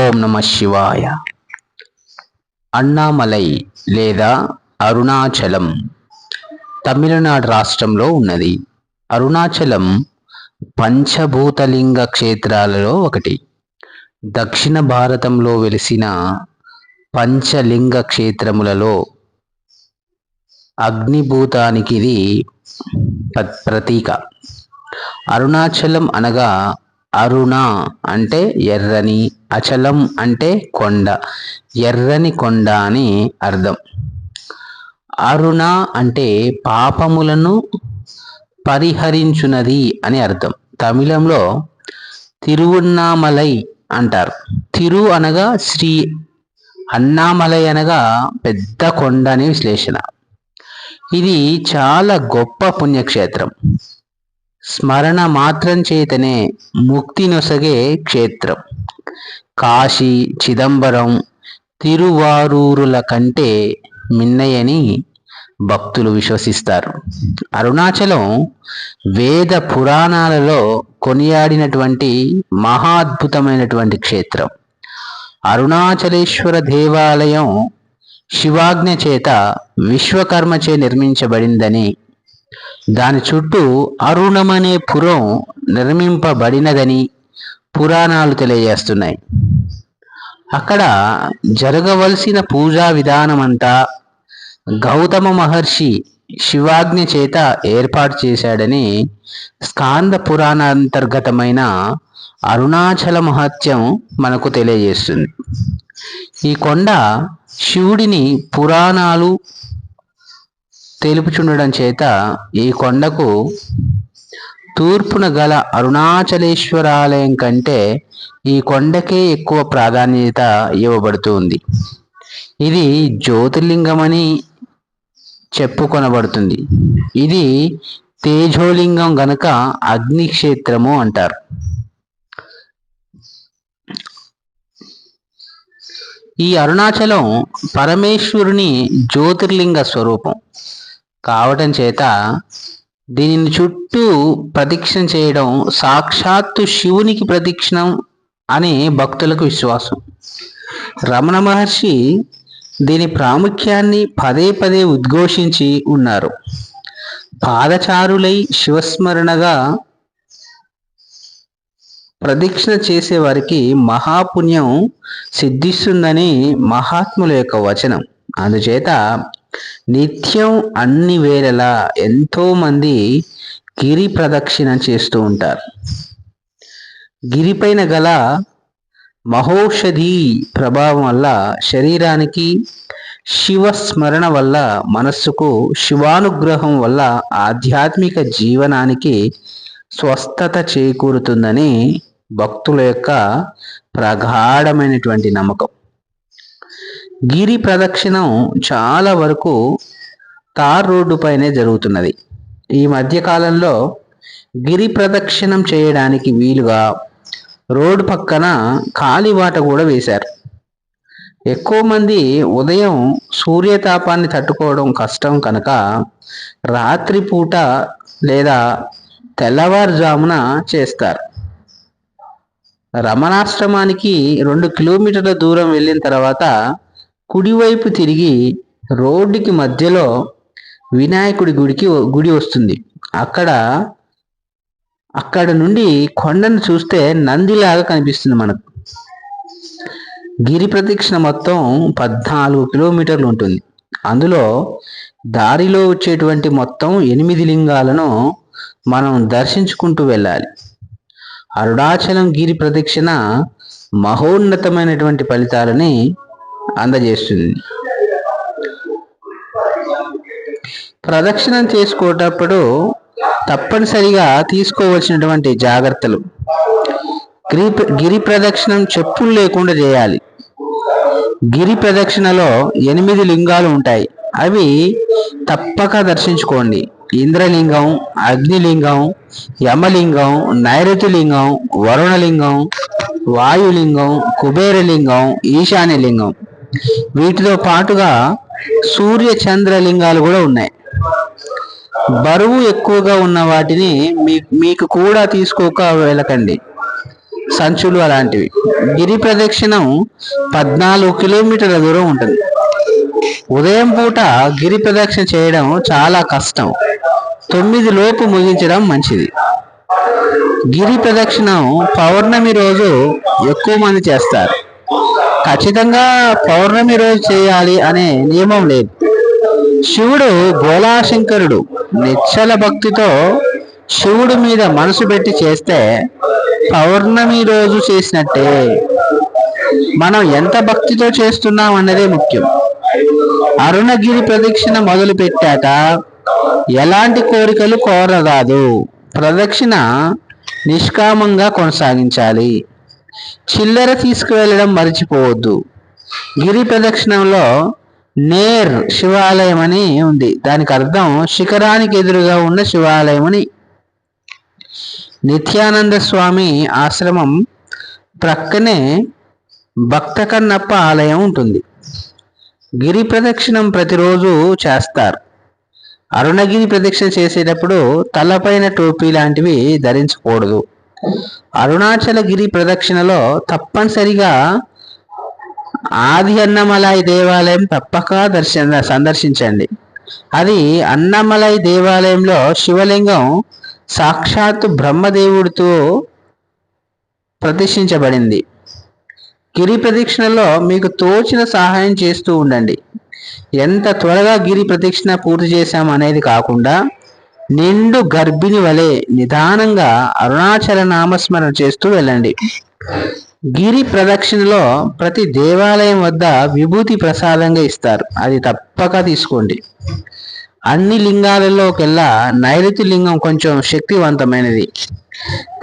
ఓం నమ శివాయ. అన్నామలై లేదా అరుణాచలం తమిళనాడు రాష్ట్రంలో ఉన్నది. అరుణాచలం పంచభూతలింగ క్షేత్రాలలో ఒకటి. దక్షిణ భారతంలో వెలిసిన పంచలింగ క్షేత్రములలో అగ్నిభూతానికి ఇది ప్రతీక. అరుణాచలం అనగా అరుణ అంటే ఎర్రని, అచలం అంటే కొండ, ఎర్రని కొండ అని అర్థం. అరుణ అంటే పాపములను పరిహరించునది అని అర్థం. తమిళంలో తిరువన్నామలై అంటారు. తిరు అనగా శ్రీ, అన్నామలై అనగా పెద్ద కొండ అని విశ్లేషణ. ఇది చాలా గొప్ప పుణ్యక్షేత్రం. స్మరణ మాత్రం చేతనే ముక్తి నొసగే క్షేత్రం. కాశీ, చిదంబరం, తిరువారూరుల కంటే మిన్నయని భక్తులు విశ్వసిస్తారు. అరుణాచలం వేద పురాణాలలో కొనియాడినటువంటి మహాద్భుతమైనటువంటి క్షేత్రం. అరుణాచలేశ్వర దేవాలయం శివాజ్ఞ చేత విశ్వకర్మచే నిర్మించబడిందని, దాని చుట్టూ అరుణమనే పురం నిర్మింపబడినదని పురాణాలు తెలియజేస్తున్నాయి. అక్కడ జరగవలసిన పూజా విధానమంతా గౌతమ మహర్షి శివాజ్ఞ చేత ఏర్పాటు చేశాడని స్కాంద పురాణాంతర్గతమైన అరుణాచల మహత్యం మనకు తెలియజేస్తుంది. ఈ కొండ శివుడిని పురాణాలు తెలుపుచుండడం చేత ఈ కొండకు తూర్పున గల అరుణాచలేశ్వరాలయం కంటే ఈ కొండకే ఎక్కువ ప్రాధాన్యత ఇవ్వబడుతుంది. ఇది జ్యోతిర్లింగమని చెప్పుకొనబడుతుంది. ఇది తేజోలింగం గనుక అగ్నిక్షేత్రము అంటారు. ఈ అరుణాచలం పరమేశ్వరుని జ్యోతిర్లింగ స్వరూపం కావటం చేత దీనిని చుట్టూ ప్రదక్షిణ చేయడం సాక్షాత్తు శివునికి ప్రదక్షిణం అని భక్తులకు విశ్వాసం. రమణ మహర్షి దీని ప్రాముఖ్యాన్ని పదే పదే ఉద్ఘోషించి ఉన్నారు. పాదచారులై శివస్మరణగా ప్రదక్షిణ చేసే వారికి మహాపుణ్యం సిద్ధిస్తుందని మహాత్ముల యొక్క వచనం. అందుచేత నిత్యం అన్ని వేళలా ఎంతో మంది గిరి ప్రదక్షిణ చేస్తూ ఉంటారు. గిరిపైన గల మహౌషధి ప్రభావం వల్ల శరీరానికి, శివస్మరణ వల్ల మనస్సుకు, శివానుగ్రహం వల్ల ఆధ్యాత్మిక జీవనానికి స్వస్థత చేకూరుతుందని భక్తుల యొక్క ప్రగాఢమైనటువంటి నమ్మకం. గిరి ప్రదక్షిణం చాలా వరకు తార్ రోడ్డు పైనే జరుగుతున్నది. ఈ మధ్యకాలంలో గిరి ప్రదక్షిణం చేయడానికి వీలుగా రోడ్డు పక్కన కాలిబాట కూడా వేశారు. ఎక్కువ మంది ఉదయం సూర్యతాపాన్ని తట్టుకోవడం కష్టం కనుక రాత్రిపూట లేదా తెల్లవారుజామున చేస్తారు. రమణాశ్రమానికి 2 కిలోమీటర్ల దూరం వెళ్ళిన తర్వాత కుడివైపు తిరిగి రోడ్డుకి మధ్యలో వినాయకుడి గుడి వస్తుంది. అక్కడ నుండి కొండను చూస్తే నందిలాగా కనిపిస్తుంది మనకు. గిరి ప్రదక్షిణ మొత్తం 14 కిలోమీటర్లు ఉంటుంది. అందులో దారిలో వచ్చేటువంటి మొత్తం 8 లింగాలను మనం దర్శించుకుంటూ వెళ్ళాలి. అరుణాచలం గిరి ప్రదక్షిణ మహోన్నతమైనటువంటి ఫలితాలని అందజేస్తుంది. ప్రదక్షిణం చేసుకోవటప్పుడు తప్పనిసరిగా తీసుకోవలసినటువంటి జాగ్రత్తలు. గిరి ప్రదక్షిణం చెప్పులు లేకుండా చేయాలి. గిరి ప్రదక్షిణలో 8 లింగాలు ఉంటాయి. అవి తప్పక దర్శించుకోండి. ఇంద్రలింగం, అగ్నిలింగం, యమలింగం, నైరుతిలింగం, వరుణలింగం, వాయులింగం, కుబేరలింగం, ఈశాన్యలింగం. వీటితో పాటుగా సూర్య చంద్రలింగాలు కూడా ఉన్నాయి. బరువు ఎక్కువగా ఉన్న వాటిని మీకు కూడా తీసుకోక వెళ్ళకండి. సంచులు అలాంటివి. గిరి ప్రదక్షిణం 14 కిలోమీటర్ల దూరం ఉంటుంది. ఉదయం పూట గిరి ప్రదక్షిణ చేయడం చాలా కష్టం. 9 లోపు ముగించడం మంచిది. గిరి ప్రదక్షిణం పౌర్ణమి రోజు ఎక్కువ మంది చేస్తారు. ఖచ్చితంగా పౌర్ణమి రోజు చేయాలి అనే నియమం లేదు. శివుడు భోళాశంకరుడు. నిశ్చల భక్తితో శివుడి మీద మనసు పెట్టి చేస్తే పౌర్ణమి రోజు చేసినట్టే. మనం ఎంత భక్తితో చేస్తున్నాం అన్నదే ముఖ్యం. అరుణగిరి ప్రదక్షిణ మొదలు పెట్టాక ఎలాంటి కోరికలు కోరరాదు. ప్రదక్షిణ నిష్కామంగా కొనసాగించాలి. చిల్లర తీసుకువెళ్ళడం మర్చిపోవద్దు. గిరి ప్రదక్షిణంలో నేర్ శివాలయం అని ఉంది. దానికి అర్థం శిఖరానికి ఎదురుగా ఉన్న శివాలయం అని. నిత్యానంద స్వామి ఆశ్రమం ప్రక్కనే భక్త కన్నప్ప ఆలయం ఉంటుంది. గిరి ప్రదక్షిణం ప్రతిరోజు చేస్తారు. అరుణగిరి ప్రదక్షిణ చేసేటప్పుడు తలపైన టోపీ లాంటివి ధరించకూడదు. అరుణాచల గిరి ప్రదక్షిణలో తప్పనిసరిగా ఆది అన్నమలై దేవాలయం తప్పక సందర్శించండి. అది అన్నమలై దేవాలయంలో శివలింగం సాక్షాత్తు బ్రహ్మదేవుడితో ప్రతిష్ఠించబడింది. గిరి ప్రదక్షిణలో మీకు తోచిన సహాయం చేస్తూ ఉండండి. ఎంత త్వరగా గిరి ప్రదక్షిణ పూర్తి చేశాం అనేది కాకుండా నిండు గర్భిణి వలె నిదానంగా అరుణాచల నామస్మరణ చేస్తూ వెళ్ళండి. గిరి ప్రదక్షిణలో ప్రతి దేవాలయం వద్ద విభూతి ప్రసాదంగా ఇస్తారు. అది తప్పక తీసుకోండి. అన్ని లింగాలలోకెల్లా నైరుతి లింగం కొంచెం శక్తివంతమైనది.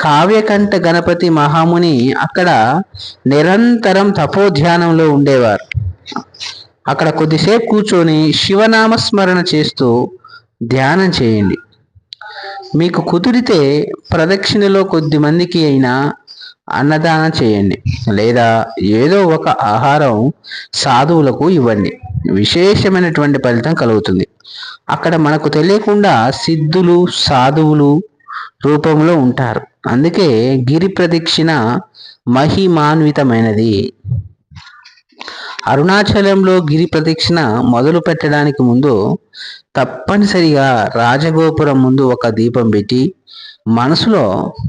కావ్యకంఠ గణపతి మహాముని అక్కడ నిరంతరం తపోధ్యానంలో ఉండేవారు. అక్కడ కొద్దిసేపు కూర్చొని శివనామస్మరణ చేస్తూ ధ్యానం చేయండి. మీకు కుదిరితే ప్రదక్షిణలో కొద్ది మందికి అయినా అన్నదానం చేయండి, లేదా ఏదో ఒక ఆహారం సాధువులకు ఇవ్వండి. విశేషమైనటువంటి ఫలితం కలుగుతుంది. అక్కడ మనకు తెలియకుండా సిద్ధులు సాధువులు రూపంలో ఉంటారు. అందుకే గిరి ప్రదక్షిణ మహిమాన్వితమైనది. అరుణాచలంలో గిరి ప్రదక్షిణ మొదలు పెట్టడానికి ముందు తప్పనిసరిగా రాజగోపురం ముందు ఒక దీపం పెట్టి మనసులో,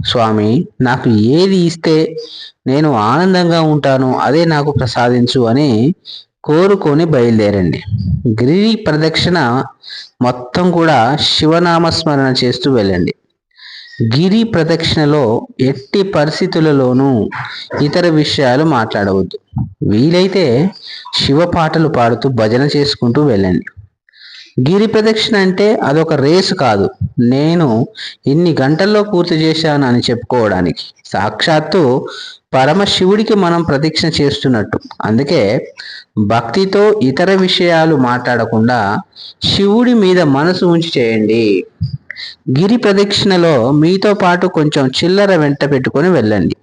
స్వామి నాకు ఏది ఇస్తే నేను ఆనందంగా ఉంటాను అదే నాకు ప్రసాదించు అని కోరుకొని బయలుదేరండి. గిరి ప్రదక్షిణ మొత్తం కూడా శివనామస్మరణ చేస్తూ వెళ్ళండి. గిరి ప్రదక్షిణలో ఎట్టి పరిస్థితులలోనూ ఇతర విషయాలు మాట్లాడవద్దు. వీలైతే శివ పాటలు పాడుతూ భజన చేసుకుంటూ వెళ్ళండి. గిరి ప్రదక్షిణ అంటే అదొక రేసు కాదు, నేను ఇన్ని గంటల్లో పూర్తి చేశాను అని చెప్పుకోవడానికి. సాక్షాత్తు పరమశివుడికి మనం ప్రదక్షిణ చేస్తున్నట్టు. అందుకే భక్తితో ఇతర విషయాలు మాట్లాడకుండా శివుడి మీద మనసు ఉంచి చేయండి. గిరి ప్రదక్షిణలో మీతో పాటు కొంచెం చిల్లర వెంట పెట్టుకొని వెళ్ళండి.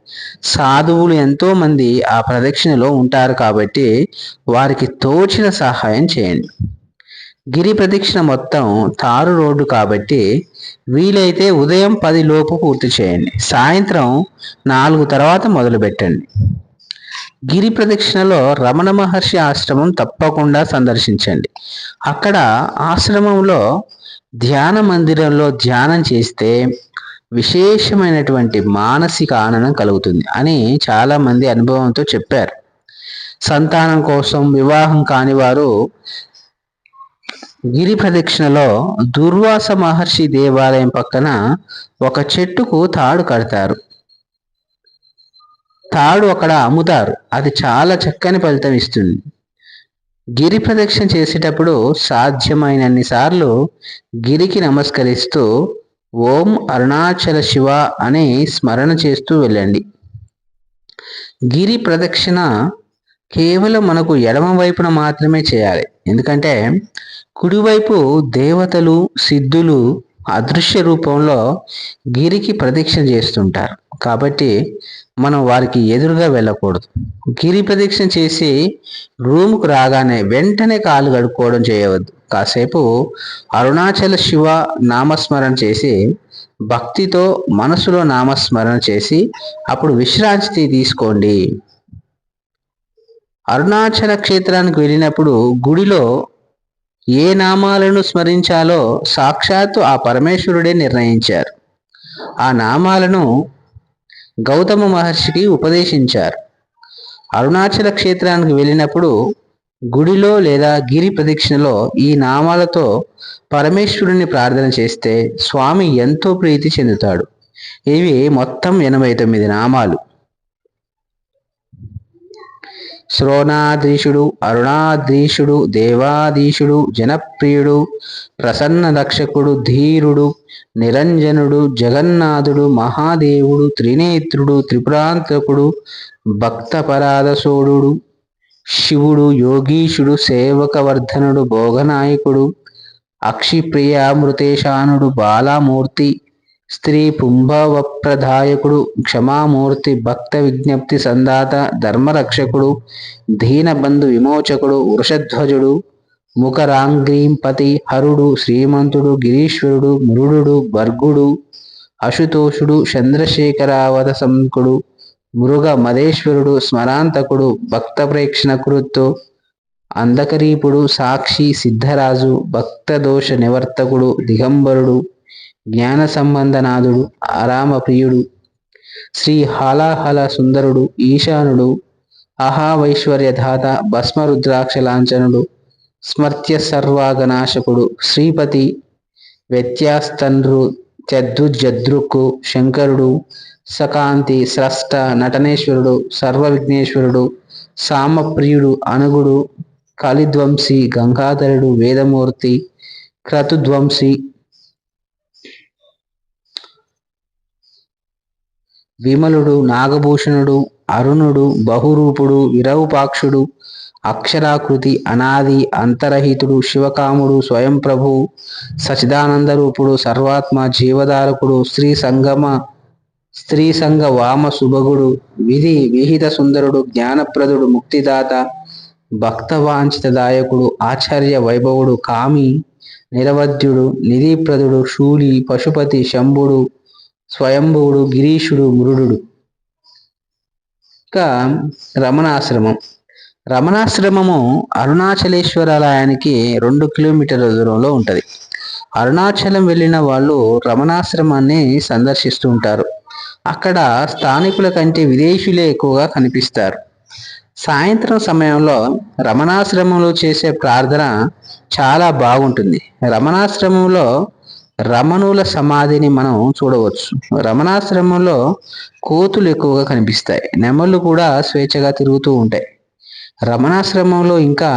సాధువులు ఎంతో మంది ఆ ప్రదక్షిణలో ఉంటారు కాబట్టి వారికి తోచిన సహాయం చేయండి. గిరి ప్రదక్షిణ మొత్తం తారు రోడ్డు కాబట్టి వీలైతే ఉదయం 10 లోపు పూర్తి చేయండి. సాయంత్రం 4 తర్వాత మొదలు పెట్టండి. గిరి ప్రదక్షిణలో రమణ మహర్షి ఆశ్రమం తప్పకుండా సందర్శించండి. అక్కడ ఆశ్రమంలో ధ్యాన మందిరంలో ధ్యానం చేస్తే విశేషమైనటువంటి మానసిక ఆనందం కలుగుతుంది అని చాలా మంది అనుభవంతో చెప్పారు. సంతానం కోసం వివాహం కాని వారు గిరి ప్రదక్షిణలో దుర్వాస మహర్షి దేవాలయం పక్కన ఒక చెట్టుకు తాడు కడతారు. తాడు అక్కడ అమ్ముతారు. అది చాలా చక్కని ఫలితం ఇస్తుంది. గిరి ప్రదక్షిణ చేసేటప్పుడు సాధ్యమైనన్ని సార్లు గిరికి నమస్కరిస్తూ ఓం అరుణాచల శివ అని స్మరణ చేస్తూ వెళ్ళండి. గిరి ప్రదక్షిణ కేవలం మనకు ఎడమ వైపున మాత్రమే చేయాలి. ఎందుకంటే కుడివైపు దేవతలు సిద్ధులు అదృశ్య రూపంలో గిరికి ప్రదక్షిణ చేస్తుంటారు. కాబట్టి మనం వారికి ఎదురుగా వెళ్ళకూడదు. గిరి ప్రదక్షిణ చేసి రూముకు రాగానే వెంటనే కాలు కడుక్కోవడం చేయవద్దు. కాసేపు అరుణాచల శివ నామస్మరణ చేసి భక్తితో మనసులో నామస్మరణ చేసి అప్పుడు విశ్రాంతి తీసుకోండి. అరుణాచల క్షేత్రానికి వెళ్ళినప్పుడు గుడిలో ఏ నామాలను స్మరించాలో సాక్షాత్తు ఆ పరమేశ్వరుడే నిర్ణయించారు. ఆ నామాలను గౌతమ మహర్షికి ఉపదేశించారు. అరుణాచల క్షేత్రానికి వెళ్ళినప్పుడు గుడిలో లేదా గిరి ప్రదక్షిణలో ఈ నామాలతో పరమేశ్వరుని ప్రార్థన చేస్తే స్వామి ఎంతో ప్రీతి చెందుతాడు. ఇవి మొత్తం 89 నామాలు. శ్రోణాధీశుడు, అరుణాధీశుడు, దేవాధీశుడు, జనప్రియుడు, ప్రసన్న రక్షకుడు, ధీరుడు, నిరంజనుడు, జగన్నాథుడు, మహాదేవుడు, త్రినేత్రుడు, త్రిపురాంతకుడు, భక్తపరాధసోడుడు, శివుడు, యోగీశుడు, సేవకవర్ధనుడు, భోగనాయకుడు, అక్షిప్రియామృతేశానుడు, బాలామూర్తి, స్త్రీ పుంభవప్రదాయకుడు, క్షమామూర్తి, భక్త విజ్ఞప్తి సందాత, ధర్మరక్షకుడు, దీనబంధు విమోచకుడు, వృషధ్వజుడు, ముఖరాంగ్రీంపతి, హరుడు, శ్రీమంతుడు, గిరీశ్వరుడు, మృడుడు, భర్గుడు, అశుతోషుడు, చంద్రశేఖరావత సంకుడు, మృగ మదేశ్వరుడు, స్మరాంతకుడు, భక్త ప్రేక్షణ కృత్తు, అంధకరీపుడు, సాక్షి, సిద్ధరాజు, భక్తదోష నివర్తకుడు, దిగంబరుడు, జ్ఞాన సంబంధనాథుడు, ఆరామప్రియుడు, శ్రీ హాలాహల సుందరుడు, ఈశానుడు, అహావైశ్వర్యధాత, భస్మరుద్రాక్ష లాంఛనుడు, స్మర్త్య సర్వాగనాశకుడు, శ్రీపతి, వ్యత్యాస్తన్రు, జద్రుకు, శంకరుడు, సకాంతి, స్రష్ట, నటనేశ్వరుడు, సర్వవిఘ్నేశ్వరుడు, సామప్రియుడు, అనుగుడు, కలిధ్వంసి, గంగాధరుడు, వేదమూర్తి, క్రతుధ్వంసి, విమలుడు, నాగభూషణుడు, అరుణుడు, బహురూపుడు, విరూపాక్షుడు, అక్షరాకృతి, అనాది, అంతరహితుడు, శివకాముడు, స్వయం ప్రభువు, సచిదానందరూపుడు, సర్వాత్మ, జీవధారకుడు, స్త్రీ సంగ వామ సుభగుడు, విధి విహిత సుందరుడు, జ్ఞానప్రదుడు, ముక్తిదాత, భక్తవాంఛితదాయకుడు, ఆచార్య వైభవుడు, కామి, నిరవధ్యుడు, నిధిప్రదుడు, శూలి, పశుపతి, శంభుడు, స్వయంభువుడు, గిరీశుడు, మృడుడు. ఇంకా రమణాశ్రమము అరుణాచలేశ్వరాలయానికి 2 కిలోమీటర్ల దూరంలో ఉంటుంది. అరుణాచలం వెళ్ళిన వాళ్ళు రమణాశ్రమాన్ని సందర్శిస్తూ ఉంటారు. అక్కడ స్థానికుల కంటే విదేశీయులే ఎక్కువగా కనిపిస్తారు. సాయంత్రం సమయంలో రమణాశ్రమంలో చేసే ప్రార్థన చాలా బాగుంటుంది. రమణాశ్రమంలో రమణుల సమాధిని మనం చూడవచ్చు. రమణాశ్రమంలో కోతులు ఎక్కువగా కనిపిస్తాయి. నెమళ్ళు కూడా స్వేచ్ఛగా తిరుగుతూ ఉంటాయి. రమణాశ్రమంలో ఇంకా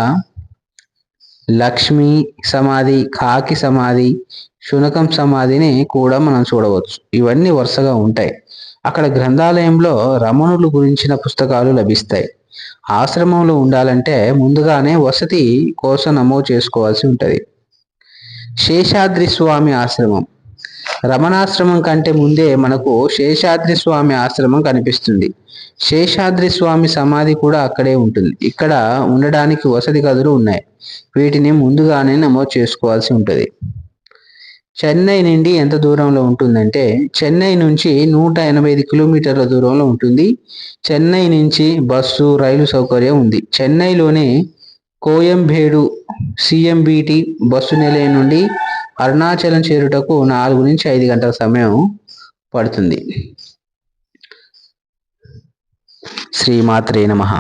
లక్ష్మీ సమాధి, కాకి సమాధి, శునకం సమాధిని కూడా మనం చూడవచ్చు. ఇవన్నీ వరుసగా ఉంటాయి. అక్కడ గ్రంథాలయంలో రమణులు గురించిన పుస్తకాలు లభిస్తాయి. ఆశ్రమంలో ఉండాలంటే ముందుగానే వసతి కోసం నమోదు చేసుకోవాల్సి ఉంటుంది. శేషాద్రి స్వామి ఆశ్రమం. రమణాశ్రమం కంటే ముందే మనకు శేషాద్రి స్వామి ఆశ్రమం కనిపిస్తుంది. శేషాద్రి స్వామి సమాధి కూడా అక్కడే ఉంటుంది. ఇక్కడ ఉండడానికి వసతి గదులు ఉన్నాయి. వీటిని ముందుగానే నమోదు చేసుకోవాల్సి ఉంటుంది. చెన్నై నుండి ఎంత దూరంలో ఉంటుందంటే చెన్నై నుంచి 185 కిలోమీటర్ల దూరంలో ఉంటుంది. చెన్నై నుంచి బస్సు, రైలు సౌకర్యం ఉంది. చెన్నైలోని కోయంబేడు సిఎంబిటి బస్సు నిలయం నుండి అరుణాచలం చేరుటకు 4 నుంచి 5 గంటల సమయం పడుతుంది. శ్రీమాత్రే నమః.